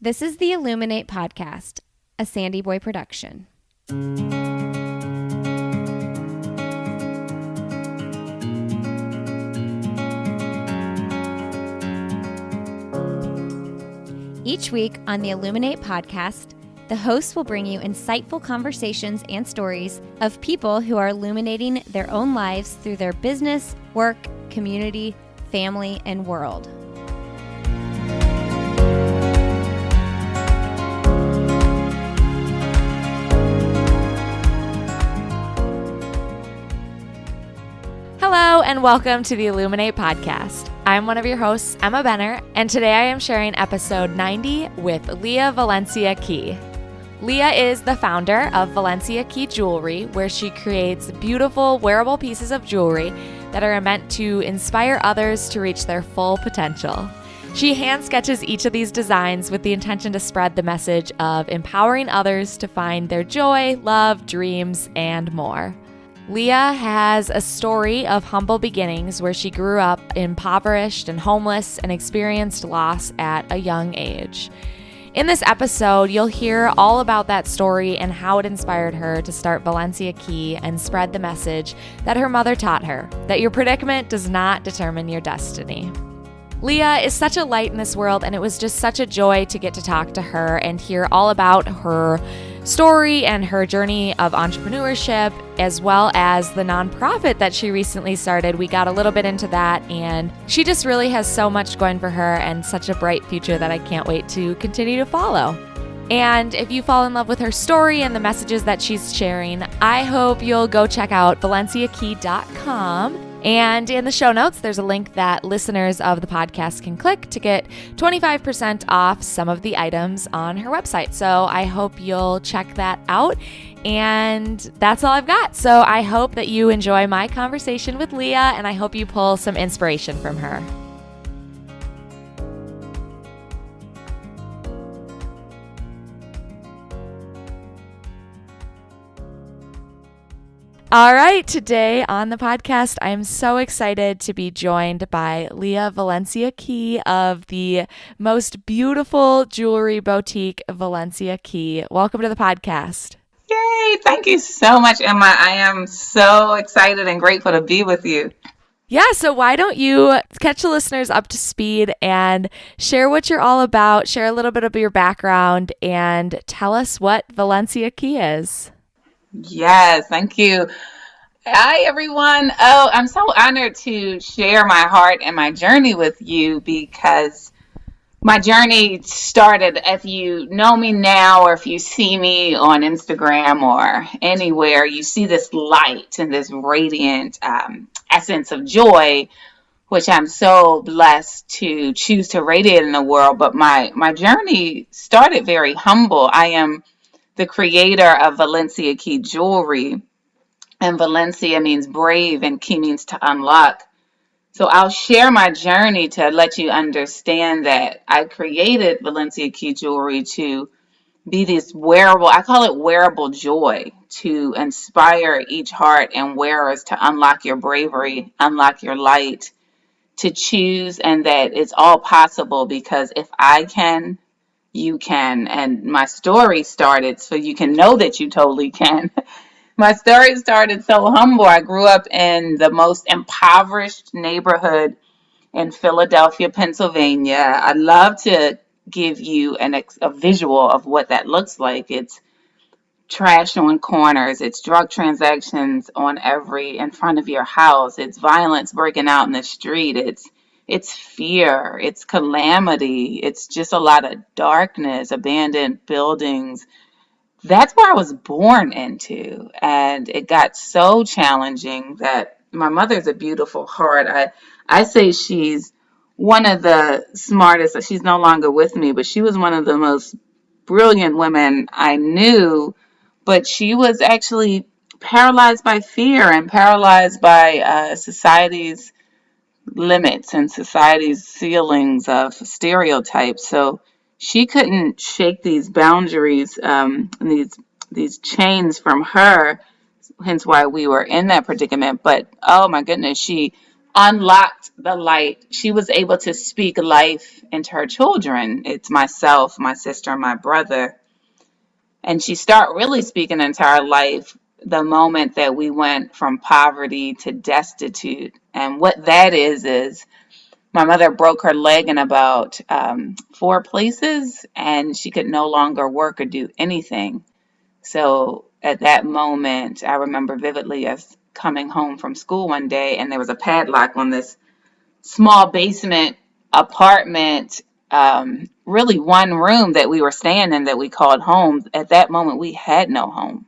This is the Illuminate podcast, a Sandy Boy production. Each week on the Illuminate podcast, the hosts will bring you insightful conversations and stories of people who are illuminating their own lives through their business, work, community, family, and world. Hello and welcome to the Illuminate podcast. I'm one of your hosts, Emma Benner, and today I am sharing episode 90 with Lia Valencia Key. Lia is the founder of Valencia Key Jewelry, where she creates beautiful wearable pieces of jewelry that are meant to inspire others to reach their full potential. She hand sketches each of these designs with the intention to spread the message of empowering others to find their joy, love, dreams, and more. Lia has a story of humble beginnings where she grew up impoverished and homeless and experienced loss at a young age. In this episode, you'll hear all about that story and how it inspired her to start Valencia Key and spread the message that her mother taught her, that your predicament does not determine your destiny. Lia is such a light in this world, and it was just such a joy to get to talk to her and hear all about her story and her journey of entrepreneurship, as well as the nonprofit that she recently started. We got a little bit into that, and she just really has so much going for her and such a bright future that I can't wait to continue to follow. And if you fall in love with her story and the messages that she's sharing, I hope you'll go check out valenciakey.com. And in the show notes, there's a link that listeners of the podcast can click to get 25% off some of the items on her website. So I hope you'll check that out. And that's all I've got. So I hope that you enjoy my conversation with Lia, and I hope you pull some inspiration from her. All right, today on the podcast, I am so excited to be joined by Lia Valencia Key of the most beautiful jewelry boutique, Valencia Key. Welcome to the podcast. Yay! Thank you so much, Emma. I am so excited and grateful to be with you. Yeah, so why don't you catch the listeners up to speed and share what you're all about, share a little bit of your background, and tell us what Valencia Key is. Yes, thank you. Hi, everyone. Oh, I'm so honored to share my heart and my journey with you, because my journey started, if you know me now or if you see me on Instagram or anywhere, you see this light and this radiant essence of joy, which I'm so blessed to choose to radiate in the world. But my journey started very humble. I am the creator of Valencia Key Jewelry, and Valencia means brave and Key means to unlock. So I'll share my journey to let you understand that I created Valencia Key Jewelry to be this wearable, I call it wearable joy, to inspire each heart and wearers to unlock your bravery, unlock your light, to choose, and that it's all possible, because if I can, you can. And my story started so you can know that you totally can. My story started so humble. I grew up in the most impoverished neighborhood in Philadelphia, Pennsylvania. I love to give you a visual of what that looks like. It's trash on corners. It's drug transactions in front of your house. It's violence breaking out in the street. It's fear, it's calamity, it's just a lot of darkness, abandoned buildings. That's where I was born into. And it got so challenging that my mother's a beautiful heart. I say she's one of the smartest. She's no longer with me, but she was one of the most brilliant women I knew. But she was actually paralyzed by fear and paralyzed by society's limits and society's ceilings of stereotypes. So she couldn't shake these boundaries, and these chains from her, hence why we were in that predicament. But oh my goodness, she unlocked the light. She was able to speak life into her children. It's myself, my sister, and my brother. And she started really speaking into our life the moment that we went from poverty to destitute. And what that is my mother broke her leg in about 4 places, and she could no longer work or do anything. So at that moment, I remember vividly us coming home from school one day, and there was a padlock on this small basement apartment, really one room that we were staying in that we called home. At that moment, we had no home,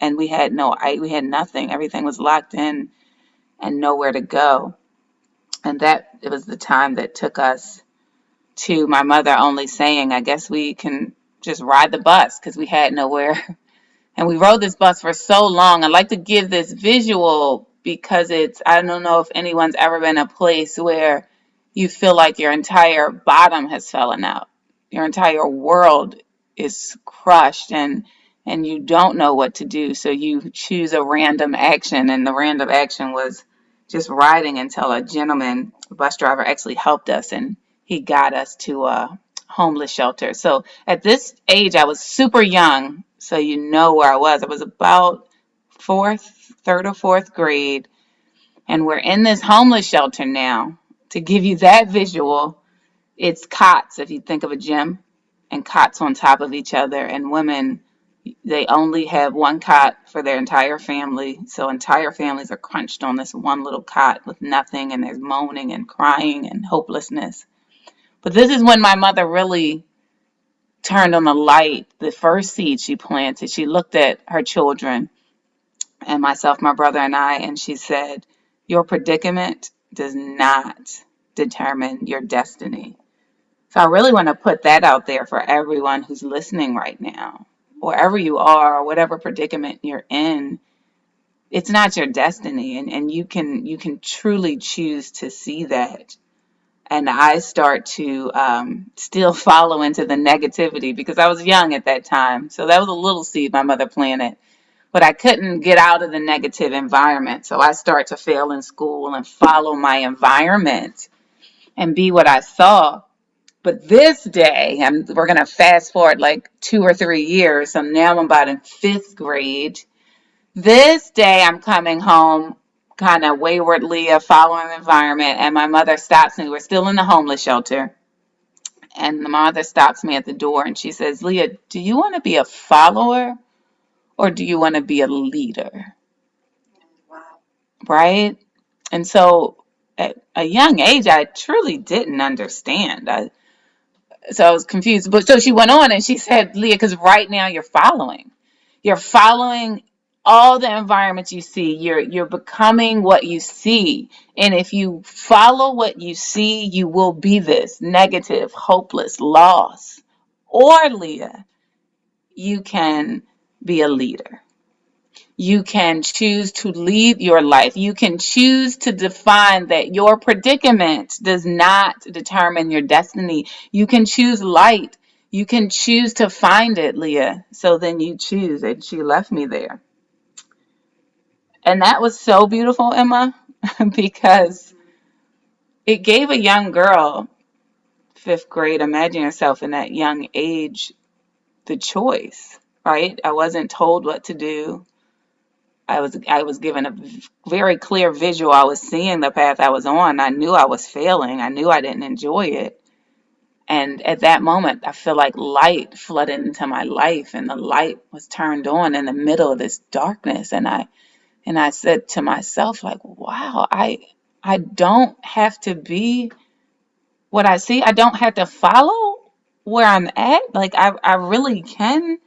and we had nothing. Everything was locked in and nowhere to go. And that it was the time that took us to my mother only saying, I guess we can just ride the bus because we had nowhere. And we rode this bus for so long. I like to give this visual because I don't know if anyone's ever been in a place where you feel like your entire bottom has fallen out. Your entire world is crushed and you don't know what to do. So you choose a random action. And the random action was just riding until a bus driver actually helped us and he got us to a homeless shelter. So at this age, I was super young. So you know where I was. I was about third or fourth grade. And we're in this homeless shelter now. To give you that visual, it's cots, if you think of a gym, and cots on top of each other. And women, they only have one cot for their entire family. So entire families are crunched on this one little cot with nothing. And there's moaning and crying and hopelessness. But this is when my mother really turned on the light, the first seed she planted. She looked at her children and myself, my brother, and I, and she said, your predicament does not determine your destiny. So I really want to put that out there for everyone who's listening right now. Wherever you are, or whatever predicament you're in, it's not your destiny. And you can truly choose to see that. And I start to still follow into the negativity because I was young at that time. So that was a little seed my mother planted. But I couldn't get out of the negative environment. So I start to fail in school and follow my environment and be what I saw. But this day, we're going to fast forward like 2 or 3 years. So now I'm about in 5th grade. This day I'm coming home kind of waywardly, following the environment, and my mother stops me. We're still in the homeless shelter. And the mother stops me at the door and she says, Leah, do you want to be a follower or do you want to be a leader? Right? And so at a young age, I truly didn't understand. So I was confused. But so she went on and she said, Leah, because right now you're following. You're following all the environments you see. You're becoming what you see. And if you follow what you see, you will be this negative, hopeless, loss. Or, Leah, you can be a leader. You can choose to lead your life. You can choose to define that your predicament does not determine your destiny. You can choose light. You can choose to find it, Leah. So then you choose. And she left me there. And that was so beautiful, Emma, because it gave a young girl, 5th grade, imagine yourself in that young age, the choice, right? I wasn't told what to do. I was given a very clear visual. I was seeing the path I was on. I knew I was failing. I knew I didn't enjoy it. And at that moment, I feel like light flooded into my life, and the light was turned on in the middle of this darkness. And I said to myself, like, wow, I don't have to be what I see. I don't have to follow where I'm at. Like I really can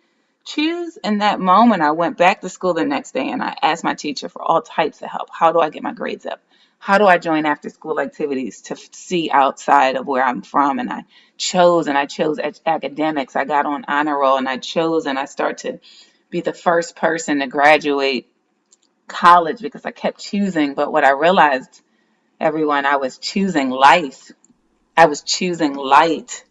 choose. In that moment, I went back to school the next day and I asked my teacher for all types of help. How do I get my grades up? How do I join after school activities to see outside of where I'm from? And I chose academics. I got on honor roll and I start to be the first person to graduate college because I kept choosing. But what I realized, everyone, I was choosing life. I was choosing light.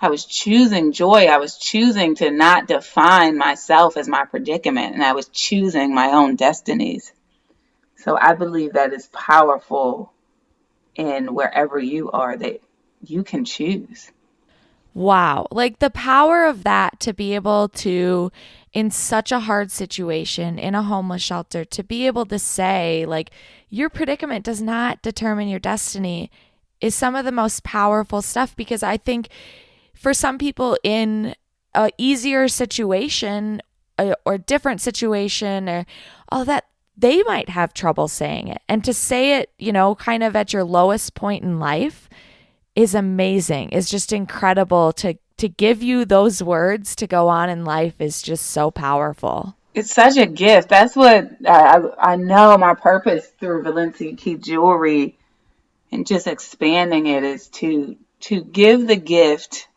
I was choosing joy. I was choosing to not define myself as my predicament, and I was choosing my own destinies. So I believe that is powerful in wherever you are, that you can choose. Wow. Like the power of that to be able to, in such a hard situation in a homeless shelter, to be able to say, like, your predicament does not determine your destiny is some of the most powerful stuff, because I think for some people in a easier situation or different situation or all that, they might have trouble saying it. And to say it, kind of at your lowest point in life is amazing. Is just incredible. To give you those words to go on in life is just so powerful. It's such a gift. That's what I know my purpose through Valencia Key Jewelry and just expanding it is to give the gift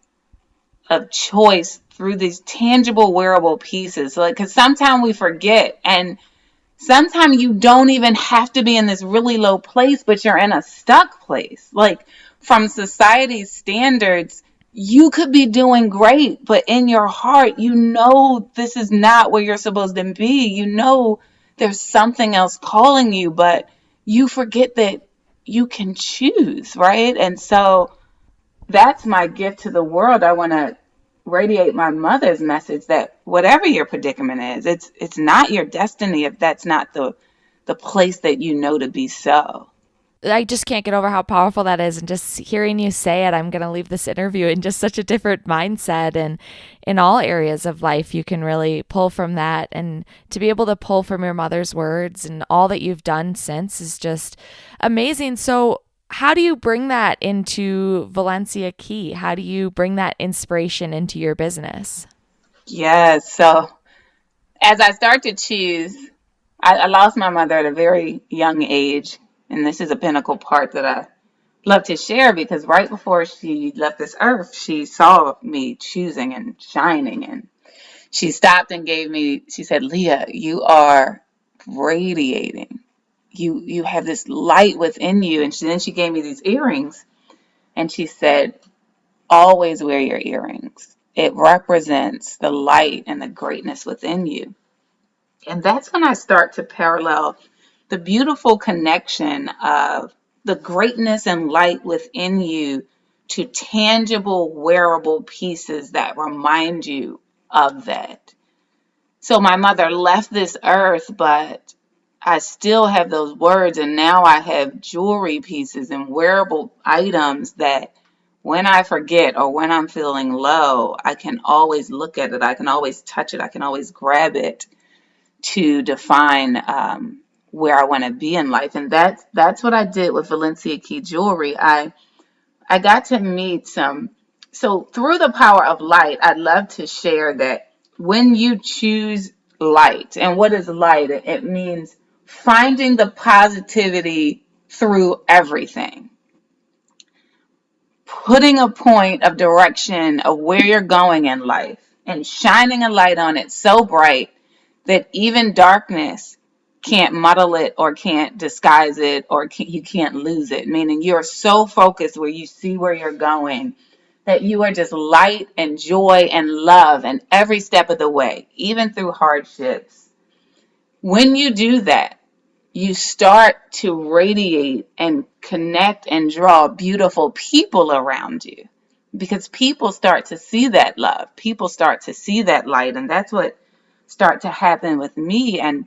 of choice through these tangible wearable pieces. Like, because sometimes we forget, and sometimes you don't even have to be in this really low place, but you're in a stuck place. Like, from society's standards, you could be doing great, but in your heart, this is not where you're supposed to be. There's something else calling you, but you forget that you can choose, right? And so that's my gift to the world. I want to radiate my mother's message that whatever your predicament is, it's not your destiny if that's not the place that you know to be so. I just can't get over how powerful that is. And just hearing you say it, I'm going to leave this interview in just such a different mindset. And in all areas of life, you can really pull from that. And to be able to pull from your mother's words and all that you've done since is just amazing. So, how do you bring that into Valencia Key? How do you bring that inspiration into your business? Yes. So, as I start to choose, I lost my mother at a very young age. And this is a pinnacle part that I love to share, because right before she left this earth, she saw me choosing and shining. And she stopped and she said, "Lia, you are radiating. You have this light within you." And then she gave me these earrings, and she said, "Always wear your earrings. It represents the light and the greatness within you." And that's when I start to parallel the beautiful connection of the greatness and light within you to tangible, wearable pieces that remind you of that. So my mother left this earth, but I still have those words, and now I have jewelry pieces and wearable items that when I forget or when I'm feeling low, I can always look at it, I can always touch it, I can always grab it to define where I want to be in life. And that's what I did with Valencia Key Jewelry. I got to meet so through the power of light, I'd love to share that when you choose light, and what is light? It means finding the positivity through everything, putting a point of direction of where you're going in life and shining a light on it so bright that even darkness can't muddle it or can't disguise it, or you can't lose it. Meaning you're so focused where you see where you're going that you are just light and joy and love and every step of the way, even through hardships. When you do that, you start to radiate and connect and draw beautiful people around you, because people start to see that love. People start to see that light. And that's what start to happen with me. And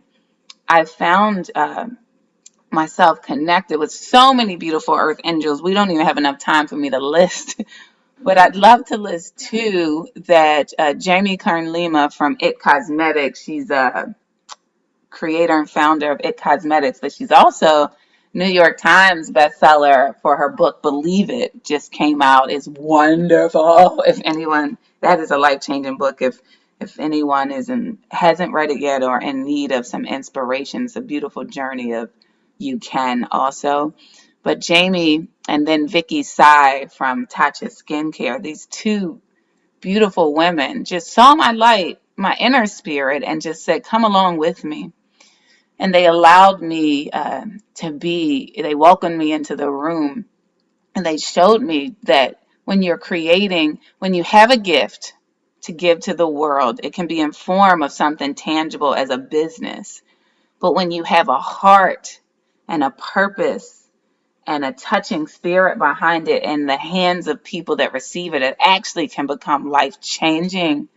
I found myself connected with so many beautiful earth angels. We don't even have enough time for me to list, but I'd love to list two that Jamie Kern Lima from It Cosmetics, she's a creator and founder of It Cosmetics, but she's also New York Times bestseller for her book Believe It, just came out. It's wonderful. If anyone, that is a life-changing book. If anyone hasn't read it yet or in need of some inspiration, it's a beautiful journey of you can also. But Jamie and then Vicky Sai from Tatcha Skincare, these two beautiful women just saw my light, my inner spirit, and just said, "Come along with me." And they allowed me they welcomed me into the room, and they showed me that when you're creating, when you have a gift to give to the world, it can be in form of something tangible as a business. But when you have a heart and a purpose and a touching spirit behind it in the hands of people that receive it, it actually can become life changing.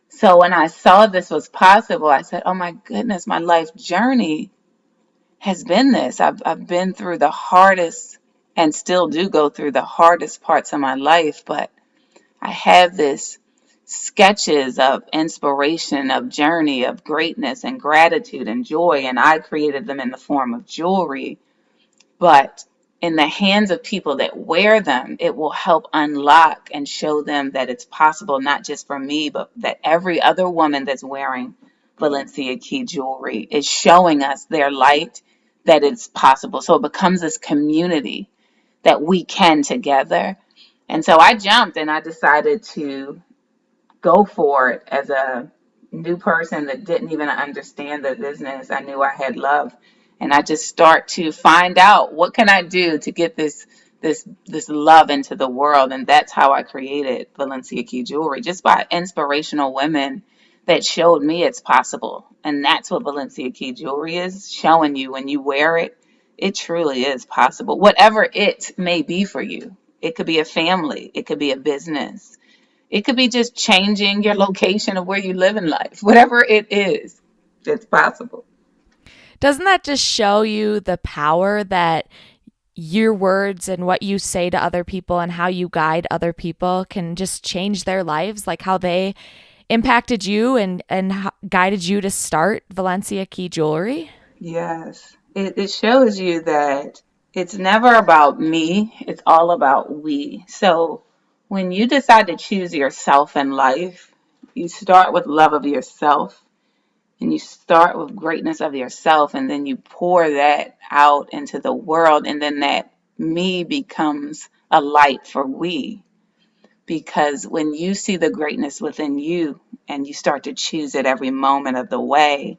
So when I saw this was possible, I said, oh my goodness, my life journey has been this. I've been through the hardest and still do go through the hardest parts of my life, but I have this sketches of inspiration, of journey, of greatness and gratitude and joy, and I created them in the form of jewelry. But in the hands of people that wear them, it will help unlock and show them that it's possible, not just for me, but that every other woman that's wearing Valencia Key jewelry is showing us their light, that it's possible. So it becomes this community that we can together. And so I jumped and I decided to go for it as a new person that didn't even understand the business. I knew I had love, and I just start to find out what can I do to get this love into the world, and that's how I created Valencia Key Jewelry, just by inspirational women that showed me it's possible. And that's what Valencia Key Jewelry is, showing you when you wear it, it truly is possible. Whatever it may be for you. It could be a family, it could be a business, it could be just changing your location of where you live in life. Whatever it is, it's possible. Doesn't that just show you the power that your words and what you say to other people and how you guide other people can just change their lives, like how they impacted you and guided you to start Valencia Key Jewelry? Yes. It shows you that it's never about me, it's all about we. So when you decide to choose yourself in life, you start with love of yourself and you start with greatness of yourself, and then you pour that out into the world, and then that me becomes a light for we. Because when you see the greatness within you and you start to choose it every moment of the way,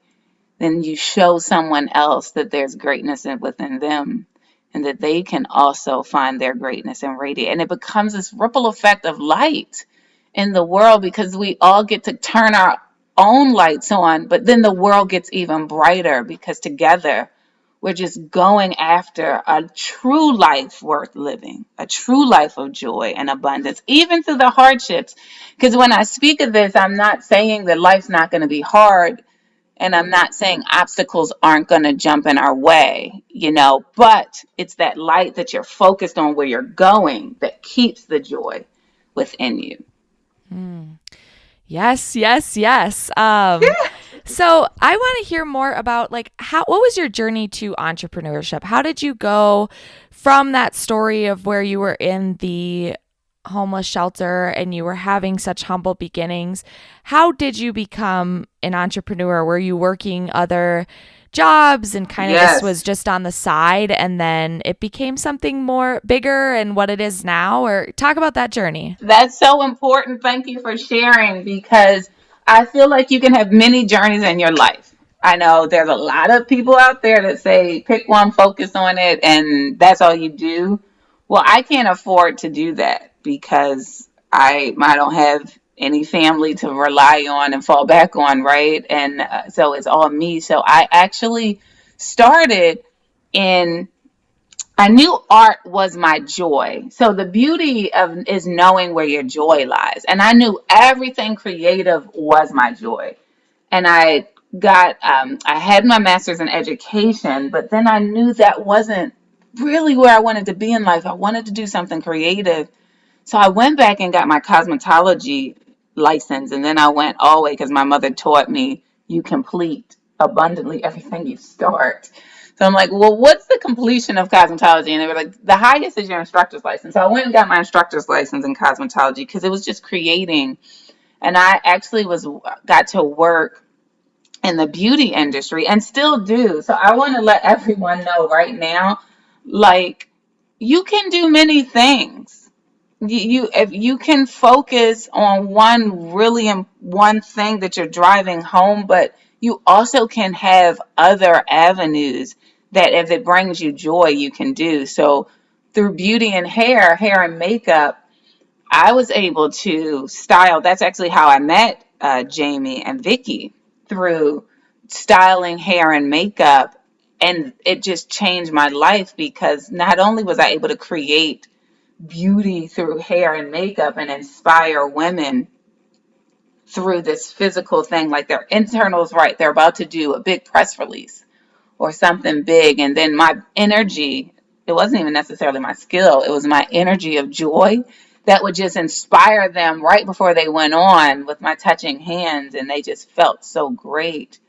then you show someone else that there's greatness within them and that they can also find their greatness and radiate. And it becomes this ripple effect of light in the world, because we all get to turn our own lights on, but then the world gets even brighter because together we're just going after a true life worth living, a true life of joy and abundance, even through the hardships. Because when I speak of this, I'm not saying that life's not going to be hard. And I'm not saying obstacles aren't going to jump in our way, but it's that light that you're focused on where you're going that keeps the joy within you. Yes, yes, yes. So I want to hear more about what was your journey to entrepreneurship? How did you go from that story of where you were in the homeless shelter and you were having such humble beginnings? How did you become an entrepreneur? Were you working other jobs and kind of this was just on the side and then it became something more bigger and what it is now? Or talk about that journey. That's so important. Thank you for sharing, because I feel like you can have many journeys in your life. I know there's a lot of people out there that say pick one, focus on it, and that's all you do. Well, I can't afford to do that because I don't have any family to rely on and fall back on, right? And so it's all me. So I actually started in, I knew art was my joy. So the beauty of is knowing where your joy lies. And I knew everything creative was my joy. And I had my master's in education, but then I knew that wasn't really where I wanted to be in life. I wanted to do something creative. So I went back and got my cosmetology license, and then I went all the way because my mother taught me you complete abundantly everything you start. So I'm like, well, what's the completion of cosmetology? And they were like, the highest is your instructor's license. So I went and got my instructor's license in cosmetology because it was just creating. And I actually got to work in the beauty industry and still do. So I want to let everyone know right now, like, you can do many things. If you can focus on one thing that you're driving home, but you also can have other avenues that if it brings you joy, you can do. So through beauty and hair and makeup, I was able to style. That's actually how I met Jamie and Vicky, through styling hair and makeup And it just changed my life because not only was I able to create beauty through hair and makeup and inspire women through this physical thing, like their internals, right? They're about to do a big press release or something big. And then my energy, it wasn't even necessarily my skill, it was my energy of joy that would just inspire them right before they went on with my touching hands. And they just felt so great.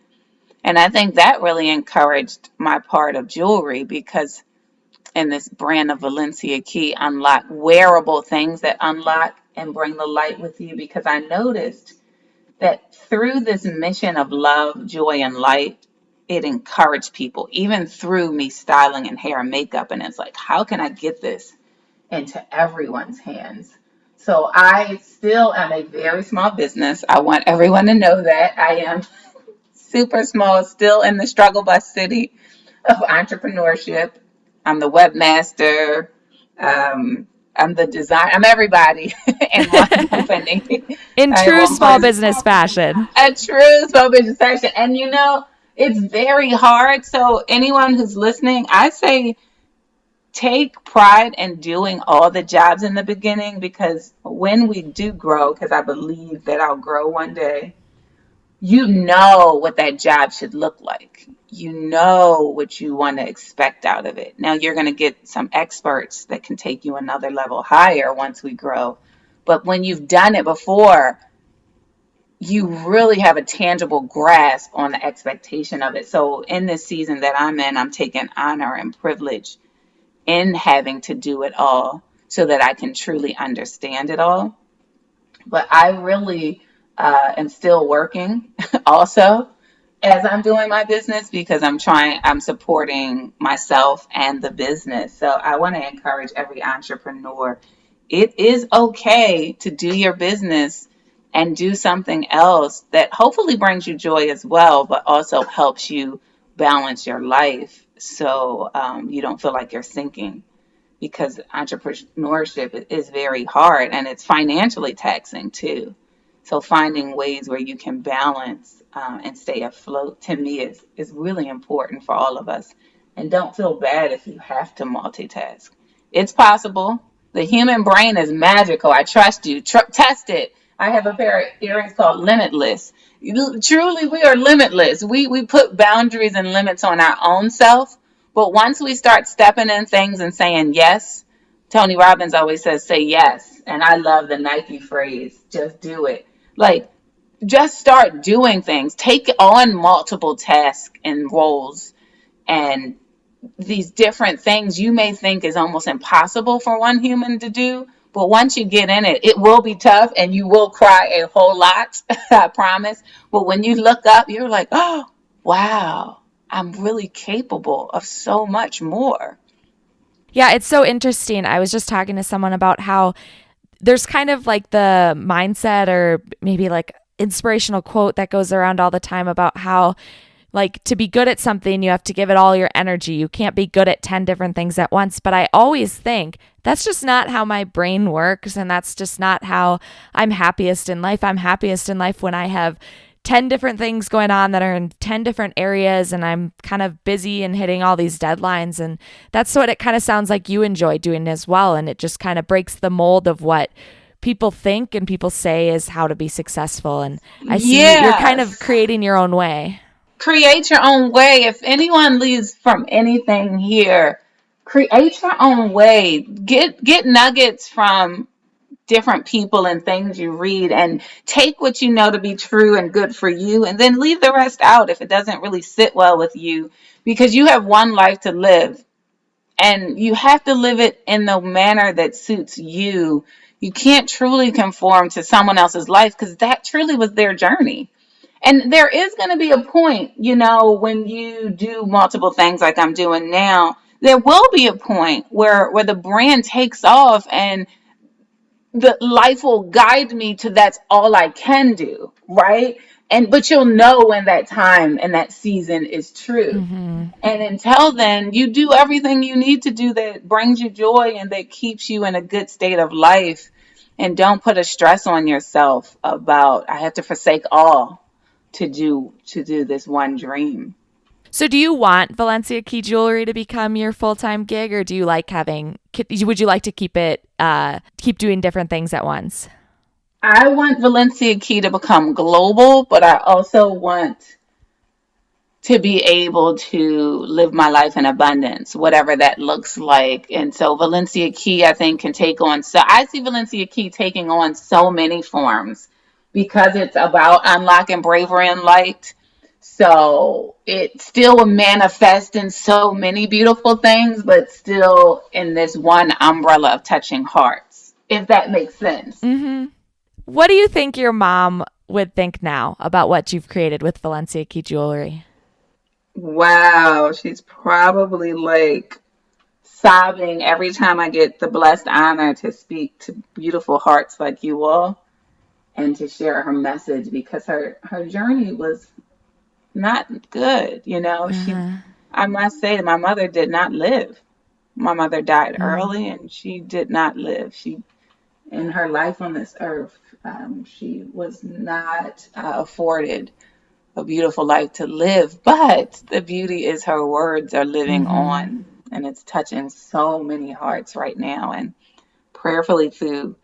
And I think that really encouraged my part of jewelry because in this brand of Valencia Key, unlock wearable things that unlock and bring the light with you, because I noticed that through this mission of love, joy, and light, it encouraged people, even through me styling and hair and makeup. And it's like, how can I get this into everyone's hands? So I still am a very small business. I want everyone to know that I am super small, still in the struggle bus city of entrepreneurship. I'm the webmaster. I'm the design. I'm everybody in one company. In true small business fashion. A true small business fashion. And it's very hard. So anyone who's listening, I say take pride in doing all the jobs in the beginning, because when we do grow, because I believe that I'll grow one day, you know what that job should look like. You know what you want to expect out of it. Now you're going to get some experts that can take you another level higher once we grow. But when you've done it before, you really have a tangible grasp on the expectation of it. So in this season that I'm in, I'm taking honor and privilege in having to do it all so that I can truly understand it all. But I really am still working also as I'm doing my business, because I'm supporting myself and the business. So I want to encourage every entrepreneur. It is okay to do your business and do something else that hopefully brings you joy as well, but also helps you balance your life so you don't feel like you're sinking. Because entrepreneurship is very hard and it's financially taxing too. So finding ways where you can balance and stay afloat, to me, is really important for all of us. And don't feel bad if you have to multitask. It's possible. The human brain is magical. I trust you. Test it. I have a pair of earrings called Limitless. Truly, we are limitless. We put boundaries and limits on our own self. But once we start stepping in things and saying yes, Tony Robbins always says, say yes. And I love the Nike phrase, just do it. Like, just start doing things. Take on multiple tasks and roles and these different things you may think is almost impossible for one human to do. But once you get in it, it will be tough and you will cry a whole lot, I promise. But when you look up, you're like, oh, wow, I'm really capable of so much more. Yeah, it's so interesting. I was just talking to someone about how there's kind of like the mindset or maybe like inspirational quote that goes around all the time about how, like, to be good at something, you have to give it all your energy. You can't be good at 10 different things at once. But I always think that's just not how my brain works. And that's just not how I'm happiest in life. I'm happiest in life when I have 10 different things going on that are in 10 different areas and I'm kind of busy and hitting all these deadlines. And that's what it kind of sounds like you enjoy doing as well. And it just kind of breaks the mold of what people think and people say is how to be successful. And I see you're kind of creating your own way. Create your own way. If anyone leaves from anything here, create your own way. Get nuggets from different people and things you read, and take what you know to be true and good for you, and then leave the rest out if it doesn't really sit well with you, because you have one life to live and you have to live it in the manner that suits you. You can't truly conform to someone else's life, because that truly was their journey. And there is going to be a point, when you do multiple things like I'm doing now, there will be a point where the brand takes off and the life will guide me to that's all I can do, right? But you'll know when that time and that season is true. Mm-hmm. And until then, you do everything you need to do that brings you joy and that keeps you in a good state of life. And don't put a stress on yourself about, I have to forsake all to do this one dream. So do you want Valencia Key Jewelry to become your full-time gig, or do you like would you like to keep doing different things at once? I want Valencia Key to become global, but I also want to be able to live my life in abundance, whatever that looks like. And so Valencia Key, I think, can take on, so I see Valencia Key taking on so many forms because it's about unlocking bravery and light. So it still will manifest in so many beautiful things, but still in this one umbrella of touching hearts, if that makes sense. Mm-hmm. What do you think your mom would think now about what you've created with Valencia Key Jewelry? Wow, she's probably like sobbing every time I get the blessed honor to speak to beautiful hearts like you all and to share her message, because her journey was not good. Uh-huh. I must say that my mother did not live. My mother died Mm-hmm. early and she did not live. In her life on this earth, she was not afforded a beautiful life to live, but the beauty is her words are living Mm-hmm. on, and it's touching so many hearts right now. And prayerfully, through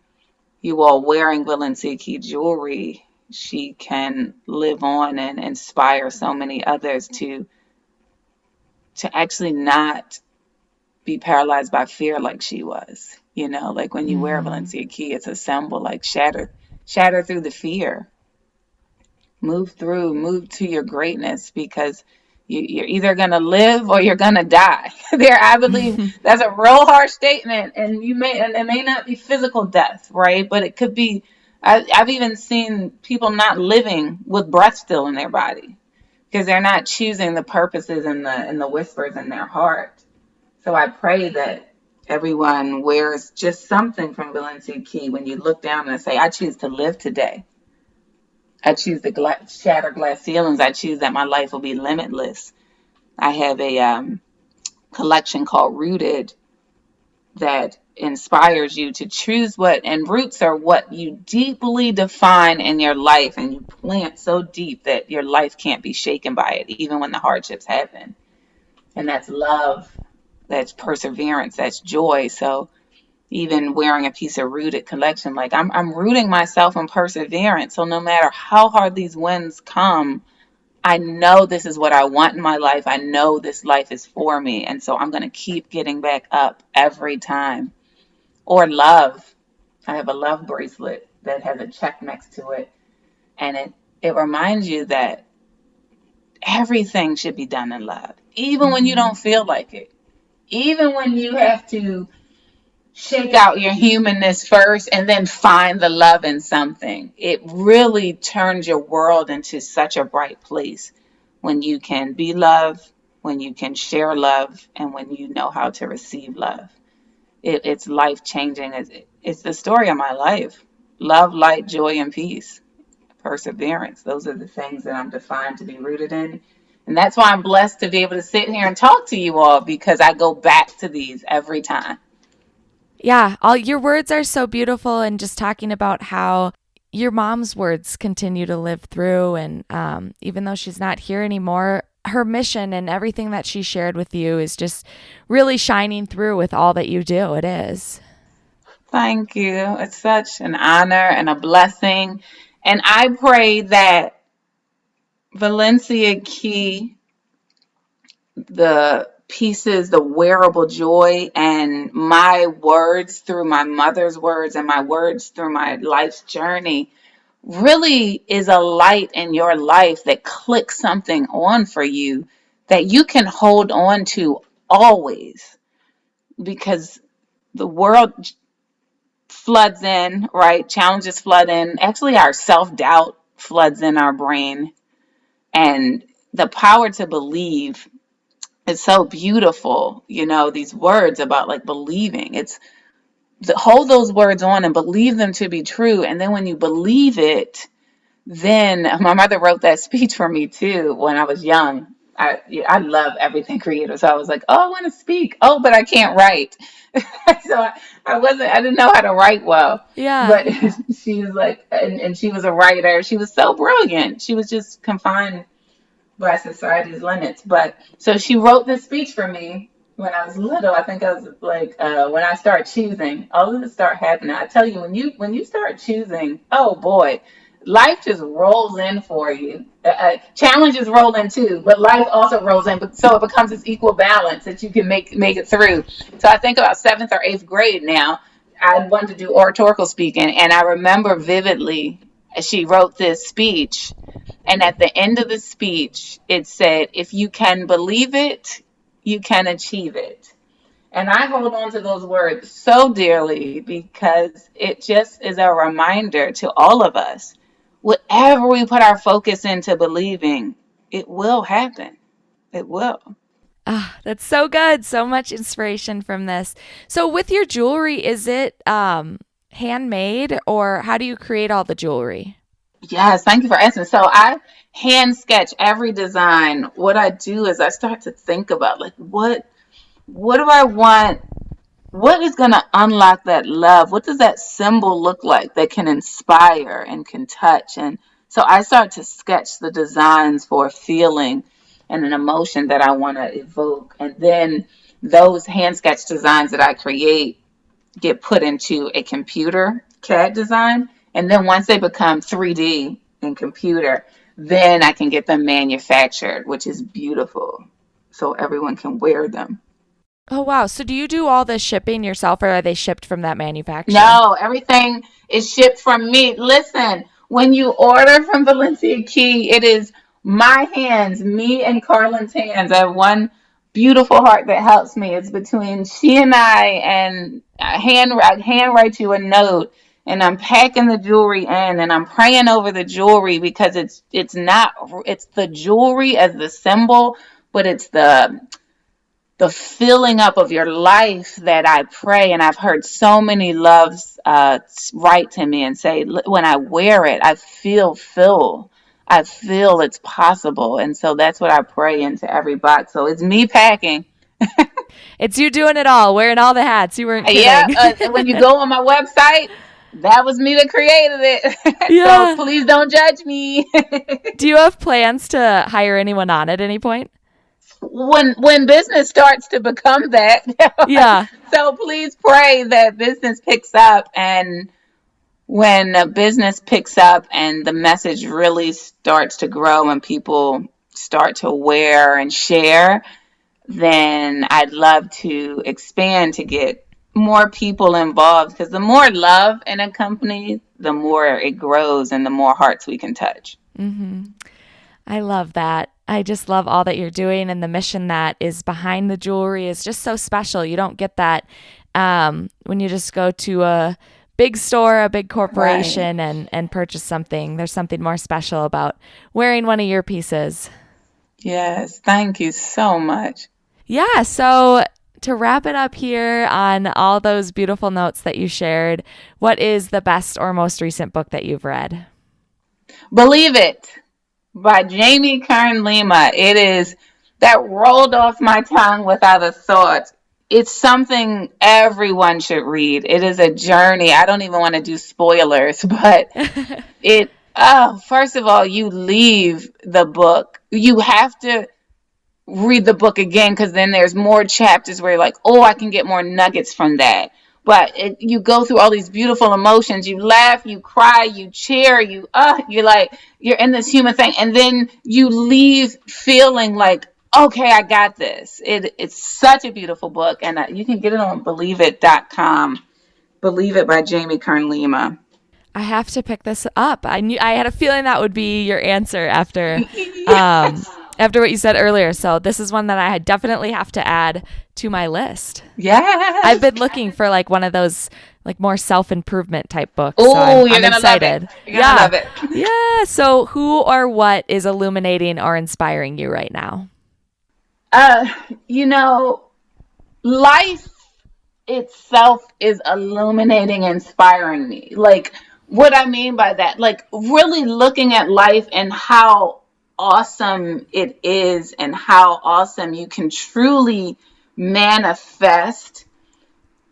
you all wearing Valencia Key jewelry, she can live on and inspire so many others to actually not be paralyzed by fear like she was. Like when you wear a Mm-hmm. Valencia Key, it's a symbol, like shatter through the fear, move to your greatness, because you're either going to live or you're going to die. I believe that's a real harsh statement, and it may not be physical death, right? But it could be. I've even seen people not living with breath still in their body because they're not choosing the purposes and the whispers in their heart. So I pray that everyone wears just something from Valencia Key when you look down and say, I choose to live today. I choose to shatter glass ceilings. I choose that my life will be limitless. I have a collection called Rooted that inspires you to choose and roots are what you deeply define in your life, and you plant so deep that your life can't be shaken by it, even when the hardships happen. And that's love, that's perseverance, that's joy. So even wearing a piece of Rooted collection, like I'm rooting myself in perseverance. So no matter how hard these winds come, I know this is what I want in my life. I know this life is for me. And so I'm going to keep getting back up every time. Or love. I have a love bracelet that has a check next to it. And it reminds you that everything should be done in love, even when you Mm-hmm. don't feel like it, even when you have to shake out your humanness first and then find the love in something. It really turns your world into such a bright place when you can be love, when you can share love, and when you know how to receive love. It's life changing. It's the story of my life. Love, light, joy, and peace. Perseverance. Those are the things that I'm defined to be rooted in. And that's why I'm blessed to be able to sit here and talk to you all, because I go back to these every time. Yeah, all your words are so beautiful, and just talking about how your mom's words continue to live through, and even though she's not here anymore, her mission and everything that she shared with you is just really shining through with all that you do. It is. Thank you. It's such an honor and a blessing. And I pray that Valencia Key, the pieces, the wearable joy, and my words through my mother's words and my words through my life's journey really is a light in your life that clicks something on for you that you can hold on to always, because the world floods in, right? Challenges flood in. Actually, our self doubt floods in our brain. And the power to believe is so beautiful. These words about like believing. It's hold those words on and believe them to be true. And then when you believe it, then my mother wrote that speech for me too when I was young. I love everything creative. So I was like, oh, I want to speak. Oh, but I can't write. So I didn't know how to write well. Yeah. But she was like, and she was a writer. She was so brilliant. She was just confined by society's limits. But so she wrote this speech for me when I was little. I think I was like when I started choosing, all of this start happening. I tell you, when you start choosing, oh boy, life just rolls in for you. Challenges roll in too, but life also rolls in. But so it becomes this equal balance that you can make it through. So I think about seventh or eighth grade now. I wanted to do oratorical speaking, and I remember vividly she wrote this speech, and at the end of the speech, it said, "If you can believe it, you can achieve it." And I hold on to those words so dearly because it just is a reminder to all of us. Whatever we put our focus into believing, it will happen. It will. Ah, that's so good. So much inspiration from this. So with your jewelry, is it handmade or how do you create all the jewelry? Yes, thank you for asking. So I hand sketch every design. What I do is I start to think about like what do I want? What is going to unlock that love? What does that symbol look like that can inspire and can touch? And so I start to sketch the designs for a feeling and an emotion that I want to evoke. And then those hand sketch designs that I create get put into a computer CAD design. And then once they become 3D in computer, then I can get them manufactured, which is beautiful. So everyone can wear them. Oh, wow. So do you do all the shipping yourself or are they shipped from that manufacturer? No, everything is shipped from me. Listen, when you order from Valencia Key, it is my hands, me and Carlin's hands. I have one beautiful heart that helps me. It's between she and I, and I handwrite you a note, and I'm packing the jewelry in, and I'm praying over the jewelry because it's the jewelry as the symbol, but it's the filling up of your life that I pray. And I've heard so many loves write to me and say, when I wear it, I feel full. I feel it's possible. And so that's what I pray into every box. So it's me packing. It's you doing it all, wearing all the hats. You weren't Yeah. kidding. When you go on my website, that was me that created it. So Yeah. please don't judge me. Do you have plans to hire anyone on at any point? When business starts to become that. Yeah. So please pray that business picks up, and when a business picks up and the message really starts to grow and people start to wear and share, then I'd love to expand to get more people involved, because the more love in a company, the more it grows and the more hearts we can touch. Mm-hmm. I love that. I just love all that you're doing, and the mission that is behind the jewelry is just so special. You don't get that when you just go to a big store, a big corporation, Right. and purchase something. There's something more special about wearing one of your pieces. Yes, thank you so much. Yeah, so to wrap it up here on all those beautiful notes that you shared, what is the best or most recent book that you've read? Believe It by Jamie Kern Lima. It is that rolled off my tongue without a thought. It's something everyone should read. It is a journey. I don't even want to do spoilers, but first of all, you leave the book. You have to read the book again, because then there's more chapters where you're like, oh, I can get more nuggets from that. But you go through all these beautiful emotions. You laugh, you cry, you cheer, you're like, you're in this human thing. And then you leave feeling like, okay, I got this. It's such a beautiful book. And you can get it on believeit.com. Believe It by Jamie Kern Lima. I have to pick this up. I had a feeling that would be your answer after Yes. after what you said earlier. So this is one that I definitely have to add to my list. Yes. I've been looking for like one of those like more self-improvement type books. Oh, So I'm you're going to love excited. it. You're going to love it. Yeah. So who or what is illuminating or inspiring you right now? Uh, you know, life itself is illuminating, inspiring me. Like, what I mean by that, like, really looking at life and how awesome it is, and how awesome you can truly manifest,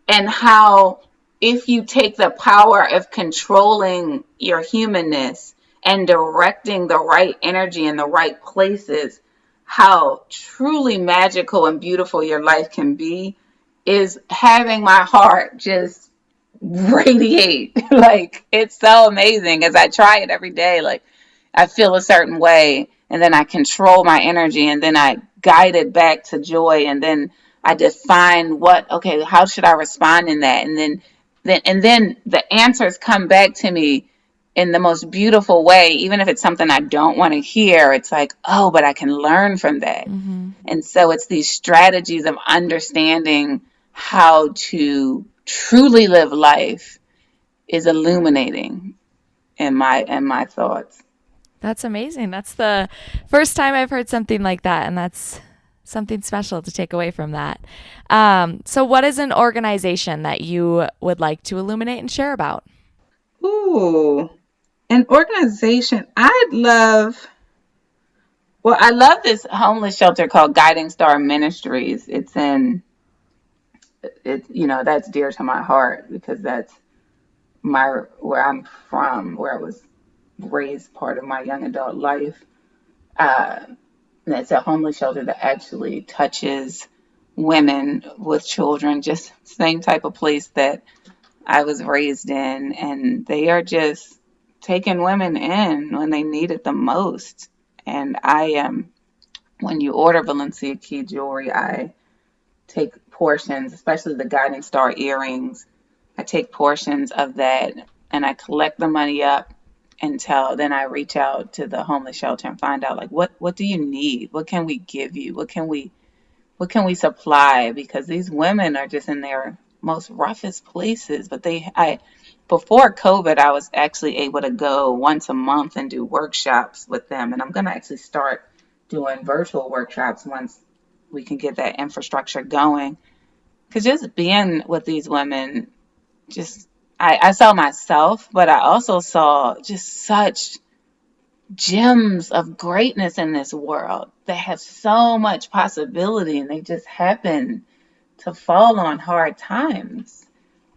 and how if you take the power of controlling your humanness and directing the right energy in the right places, how truly magical and beautiful your life can be is having my heart just radiate. Like, it's so amazing as I try it every day. Like, I feel a certain way, and then I control my energy, and then I guide it back to joy, and then I define okay, how should I respond in that? And then the answers come back to me in the most beautiful way. Even if it's something I don't want to hear, it's like, oh, but I can learn from that. Mm-hmm. And so it's these strategies of understanding how to truly live life is illuminating in my thoughts. That's amazing. That's the first time I've heard something like that, and that's something special to take away from that. So what is an organization that you would like to illuminate and share about? Ooh, an organization I love this homeless shelter called Guiding Star Ministries. That's dear to my heart because that's where I'm from, where I was raised part of my young adult life. And it's a homeless shelter that actually touches women with children, just same type of place that I was raised in. And they are just taking women in when they need it the most. And when you order Valencia Key Jewelry, I take portions, especially the Guiding Star earrings. I take portions of that and I collect the money up until then I reach out to the homeless shelter and find out, like, what do you need? What can we give you? What can we supply? Because these women are just in their most roughest places. But before COVID, I was actually able to go once a month and do workshops with them. And I'm going to actually start doing virtual workshops once we can get that infrastructure going. Because just being with these women, I saw myself, but I also saw just such gems of greatness in this world that have so much possibility, and they just happen to fall on hard times.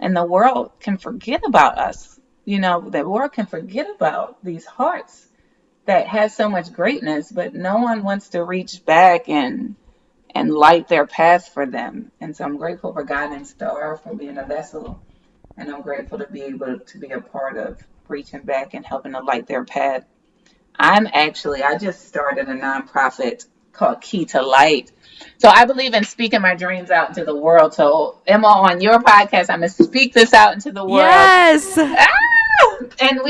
And the world can forget about us. The world can forget about these hearts that have so much greatness, but no one wants to reach back and light their path for them. And so I'm grateful for Guiding Star for being a vessel. And I'm grateful to be able to be a part of reaching back and helping to light their path. I just started a nonprofit called Key to Light. So I believe in speaking my dreams out into the world. So Emma, on your podcast, I'm going to speak this out into the world. Yes. And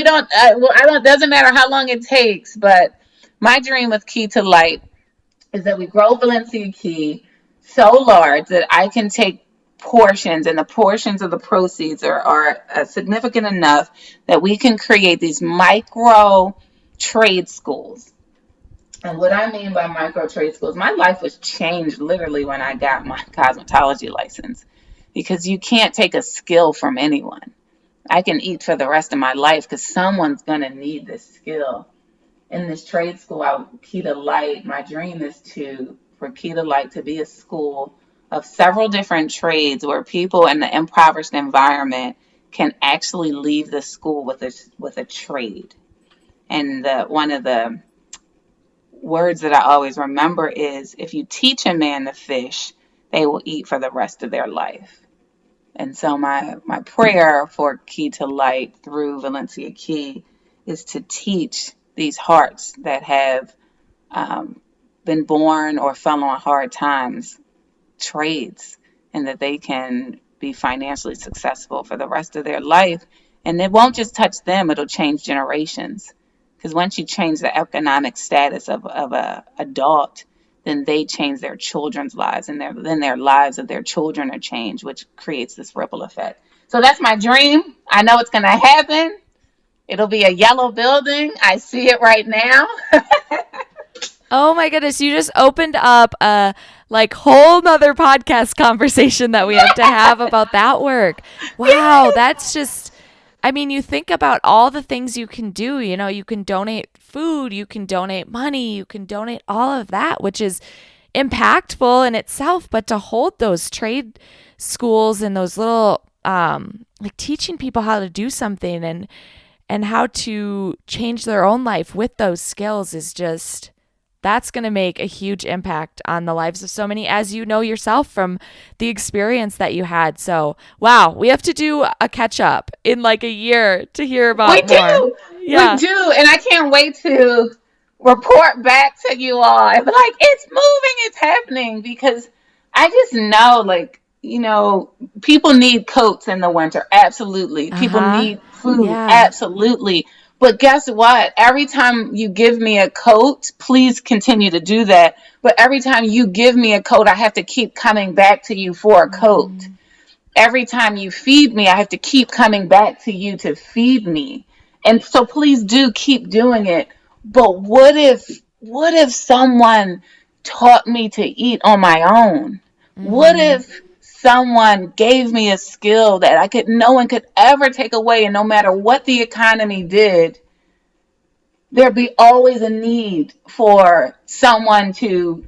doesn't matter how long it takes, but my dream with Key to Light is that we grow Valencia Key so large that I can take portions, and the portions of the proceeds are significant enough that we can create these micro trade schools. And what I mean by micro trade schools, my life was changed literally when I got my cosmetology license, because you can't take a skill from anyone. I can eat for the rest of my life because someone's going to need this skill. In this trade school, Key to Light, my dream is for Key to Light to be a school of several different trades where people in the impoverished environment can actually leave the school with a trade. And one of the words that I always remember is, if you teach a man to fish, they will eat for the rest of their life. And so my prayer for Key to Light through Valencia Key is to teach these hearts that have been born or fell on hard times trades, and that they can be financially successful for the rest of their life. And it won't just touch them, it'll change generations. Because once you change the economic status of a adult, then they change their children's lives, and then their lives of their children are changed, which creates this ripple effect. So that's my dream. I know it's going to happen. It'll be a yellow building. I see it right now. Oh my goodness, you just opened up a whole nother podcast conversation that we have to have about that work. Wow, that's just, you think about all the things you can do. You can donate food, you can donate money, you can donate all of that, which is impactful in itself. But to hold those trade schools and those little, teaching people how to do something and how to change their own life with those skills is just that's going to make a huge impact on the lives of so many, as you know yourself from the experience that you had. So, wow, we have to do a catch up in like a year to hear about more. We do. And I can't wait to report back to you all and be like, it's moving, it's happening, because I just know, like, people need coats in the winter. Absolutely. People need food. Yeah. Absolutely. But guess what? Every time you give me a coat, please continue to do that. But every time you give me a coat, I have to keep coming back to you for a coat. Every time you feed me, I have to keep coming back to you to feed me. And so please do keep doing it. But what if someone taught me to eat on my own? What if someone gave me a skill that no one could ever take away, and no matter what the economy did, there'd be always a need for someone to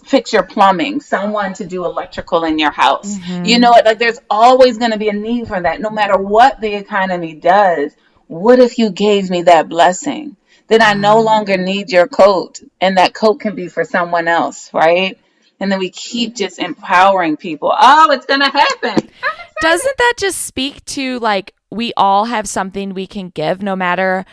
fix your plumbing, someone to do electrical in your house. Like there's always going to be a need for that, no matter what the economy does. What if you gave me that blessing? Then I no longer need your coat, and that coat can be for someone else, right? And then we keep just empowering people. Oh, it's going to happen. Doesn't that just speak to, like, we all have something we can give no matter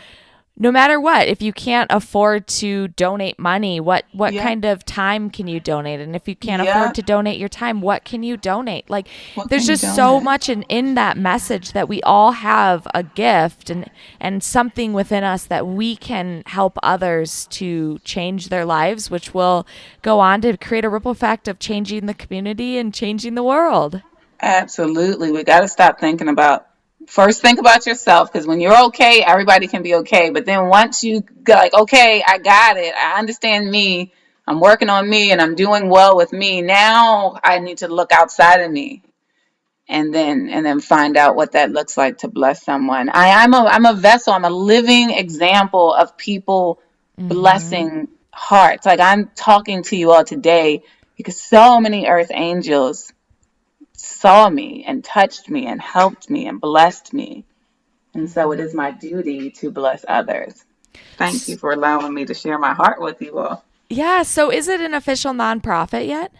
what? If you can't afford to donate money, what kind of time can you donate? And if you can't afford to donate your time, what can you donate? Like, there's just so much in that message that we all have a gift and something within us that we can help others to change their lives, which will go on to create a ripple effect of changing the community and changing the world. Absolutely. We got to stop thinking about First, think about yourself, because when you're okay, everybody can be okay. But then once you go like, okay, I got it. I understand me. I'm working on me and I'm doing well with me. Now I need to look outside of me and then find out what that looks like to bless someone. I'm a vessel. I'm a living example of people blessing hearts. Like, I'm talking to you all today because so many earth angels saw me and touched me and helped me and blessed me. And so it is my duty to bless others. Thank you for allowing me to share my heart with you all. Yeah. So is it an official nonprofit yet?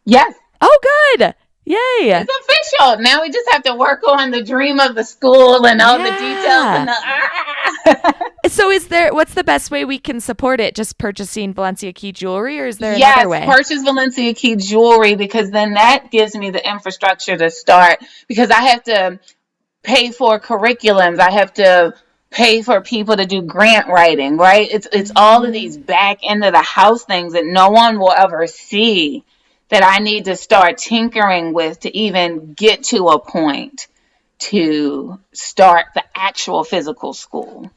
Yes. Oh, good. Yay. It's official. Now we just have to work on the dream of the school and all the details. And So what's the best way we can support it? Just purchasing Valencia Key Jewelry, or is there another way? Yes, purchase Valencia Key Jewelry, because then that gives me the infrastructure to start, because I have to pay for curriculums. I have to pay for people to do grant writing, right? It's all of these back end of the house things that no one will ever see, that I need to start tinkering with to even get to a point to start the actual physical school.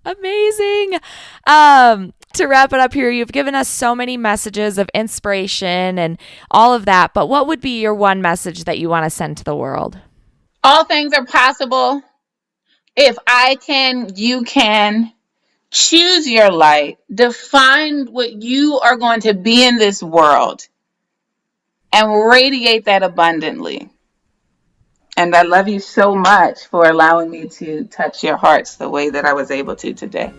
Amazing. To wrap it up here, you've given us so many messages of inspiration and all of that, but what would be your one message that you want to send to the world? All things are possible. If I can, you can. Choose your light. Define what you are going to be in this world and radiate that abundantly. And I love you so much for allowing me to touch your hearts the way that I was able to today,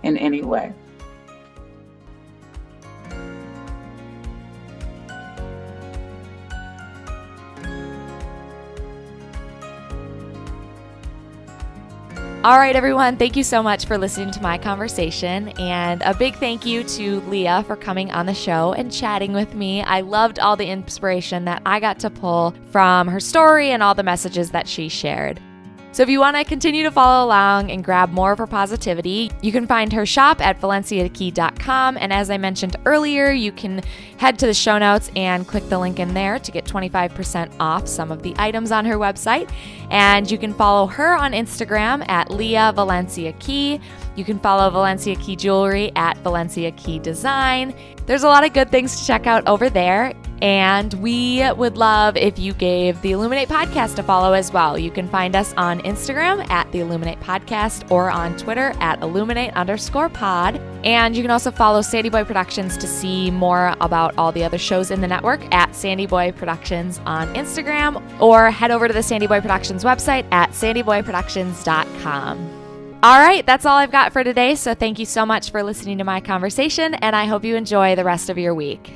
in any way. All right, everyone. Thank you so much for listening to my conversation. And a big thank you to Lia for coming on the show and chatting with me. I loved all the inspiration that I got to pull from her story and all the messages that she shared. So if you want to continue to follow along and grab more of her positivity, you can find her shop at valenciakey.com. And as I mentioned earlier, you can head to the show notes and click the link in there to get 25% off some of the items on her website. And you can follow her on Instagram at Lia Valencia Key. You can follow Valencia Key Jewelry at Valencia Key Design. There's a lot of good things to check out over there. And we would love if you gave the Illuminate Podcast a follow as well. You can find us on Instagram at the Illuminate Podcast or on Twitter at Illuminate_pod. And you can also follow Sandy Boy Productions to see more about all the other shows in the network at Sandy Boy Productions on Instagram, or head over to the Sandy Boy Productions website at sandyboyproductions.com. All right, that's all I've got for today. So thank you so much for listening to my conversation, and I hope you enjoy the rest of your week.